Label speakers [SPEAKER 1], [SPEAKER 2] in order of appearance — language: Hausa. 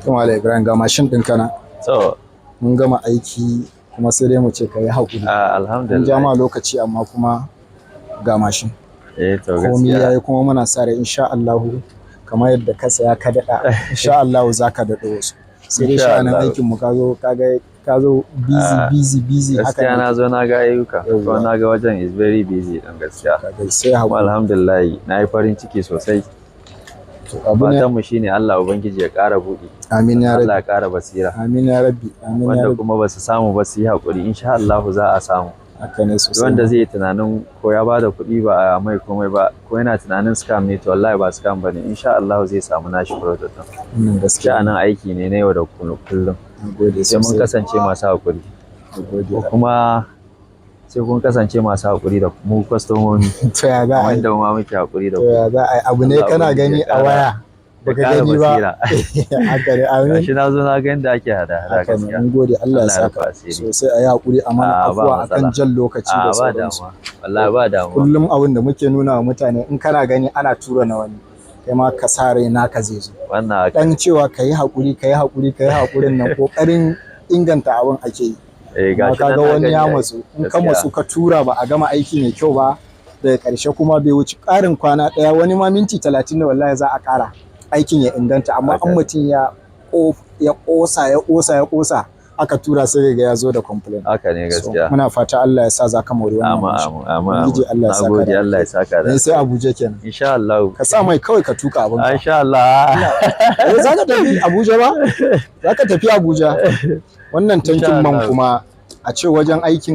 [SPEAKER 1] Kuma da Ibrahim ga mashin ɗin kana.
[SPEAKER 2] So,
[SPEAKER 1] Mun gama aiki kuma sai dai mu ce ka yi haƙuri. Mun ja
[SPEAKER 2] alhamdulillah.
[SPEAKER 1] ma lokaci amma kuma ga mashin.
[SPEAKER 2] To
[SPEAKER 1] Komai
[SPEAKER 2] gaskiya.
[SPEAKER 1] yayi kuma muna sa rai insha Allahu kamar yadda ka saya ka daɗa insha Allahu za ka daɗo wasu. Sai dai
[SPEAKER 2] Insha
[SPEAKER 1] sha'anin
[SPEAKER 2] Allah.
[SPEAKER 1] aikin mu ka zo busy haka
[SPEAKER 2] Gaskiya na
[SPEAKER 1] ne.
[SPEAKER 2] zo na ga ayyuka.
[SPEAKER 1] Yawwa.
[SPEAKER 2] Kuma na ga wajen is very busy ɗin gaskiya.
[SPEAKER 1] Kaga sai
[SPEAKER 2] Kuma
[SPEAKER 1] haƙuri.
[SPEAKER 2] alhamdulillah na yi farin ciki sosai.
[SPEAKER 1] Abu ne.
[SPEAKER 2] Fatanmu shine Allah Ubangiji ya ƙara buɗi.
[SPEAKER 1] Amin ya
[SPEAKER 2] Allah ya
[SPEAKER 1] rabbi.
[SPEAKER 2] ƙara basira.
[SPEAKER 1] Amin ya rabbi. Amin ya
[SPEAKER 2] Wanda
[SPEAKER 1] rabbi.
[SPEAKER 2] kuma ba su samu ba su yi haƙuri insha Allahu za a samu.
[SPEAKER 1] Haka ne sosai.
[SPEAKER 2] Wanda zai yi tunanin ko ya bada kuɗi ba a mai komai ba ko yana tunanin scam ne to wallahi ba scam bane insha Allah zai samu nashi product din.
[SPEAKER 1] Wannan gaskiya.
[SPEAKER 2] Sha'anin aiki ne na yau da kullum.
[SPEAKER 1] Gode
[SPEAKER 2] Sai mun
[SPEAKER 1] sosai.
[SPEAKER 2] kasance masu haƙuri.
[SPEAKER 1] Gode.
[SPEAKER 2] Kuma sai kun kasance masu haƙuri da mu kwastomomi.
[SPEAKER 1] To ya za a yi?
[SPEAKER 2] Wanda mu ma muke haƙuri da
[SPEAKER 1] To
[SPEAKER 2] ku.
[SPEAKER 1] ya za a yi? Abu ne
[SPEAKER 2] Allah
[SPEAKER 1] kana
[SPEAKER 2] Ubangiji
[SPEAKER 1] gani
[SPEAKER 2] ya
[SPEAKER 1] a
[SPEAKER 2] ƙara-
[SPEAKER 1] waya. Baka
[SPEAKER 2] ya ƙara
[SPEAKER 1] gani ba.
[SPEAKER 2] basira.
[SPEAKER 1] Haka ne. Amin.
[SPEAKER 2] Gashi na zo na ga yadda ake hada
[SPEAKER 1] Haka ne.
[SPEAKER 2] gaskiya.
[SPEAKER 1] Mun gode Allah ya
[SPEAKER 2] Allah ya rufa
[SPEAKER 1] saka.
[SPEAKER 2] asiri.
[SPEAKER 1] Sosai a yi haƙuri a mana
[SPEAKER 2] Ba
[SPEAKER 1] afuwa
[SPEAKER 2] matsala.
[SPEAKER 1] akan jan lokaci da
[SPEAKER 2] ba
[SPEAKER 1] sauransu.
[SPEAKER 2] damuwa. Wallahi ba damuwa.
[SPEAKER 1] Kullum abin da muke nuna wa mutane in kana gani ana tura na wani kai ma ka sa rai naka zai zo.
[SPEAKER 2] Wannan haka.
[SPEAKER 1] Dan cewa ka yi haƙuri ka yi haƙurin nan ƙoƙarin inganta abin ake yi. Amma
[SPEAKER 2] Gashi
[SPEAKER 1] ka
[SPEAKER 2] nan
[SPEAKER 1] ga
[SPEAKER 2] na
[SPEAKER 1] wani
[SPEAKER 2] gani
[SPEAKER 1] ya
[SPEAKER 2] ai.
[SPEAKER 1] matsu in ka
[SPEAKER 2] Gaskiya.
[SPEAKER 1] matsu ka tura ba a gama aiki mai kyau ba daga ƙarshe kuma bai wuce ƙarin kwana ɗaya wani ma minti 30 ne wallahi za a ƙara aikin ya inganta amma
[SPEAKER 2] Haka
[SPEAKER 1] an
[SPEAKER 2] ne.
[SPEAKER 1] mutum ya ƙosa aka tura sai ga ya zo da complaint.
[SPEAKER 2] Haka ne
[SPEAKER 1] So,
[SPEAKER 2] gaskiya.
[SPEAKER 1] muna fata Allah ya sa za ka mori wannan mashin. Ubangiji Allah ya saka
[SPEAKER 2] Nagode
[SPEAKER 1] da
[SPEAKER 2] Allah ya saka da.
[SPEAKER 1] alheri. Sai Abuja kenan.
[SPEAKER 2] Insha Allah.
[SPEAKER 1] Ka sa mai kawai ka tuka abin ka.
[SPEAKER 2] Insha Allah.
[SPEAKER 1] Za ka tafi Abuja ba? Za ka tafi Abuja. Wannan tankin man
[SPEAKER 2] Allah.
[SPEAKER 1] kuma a ce wajen aikin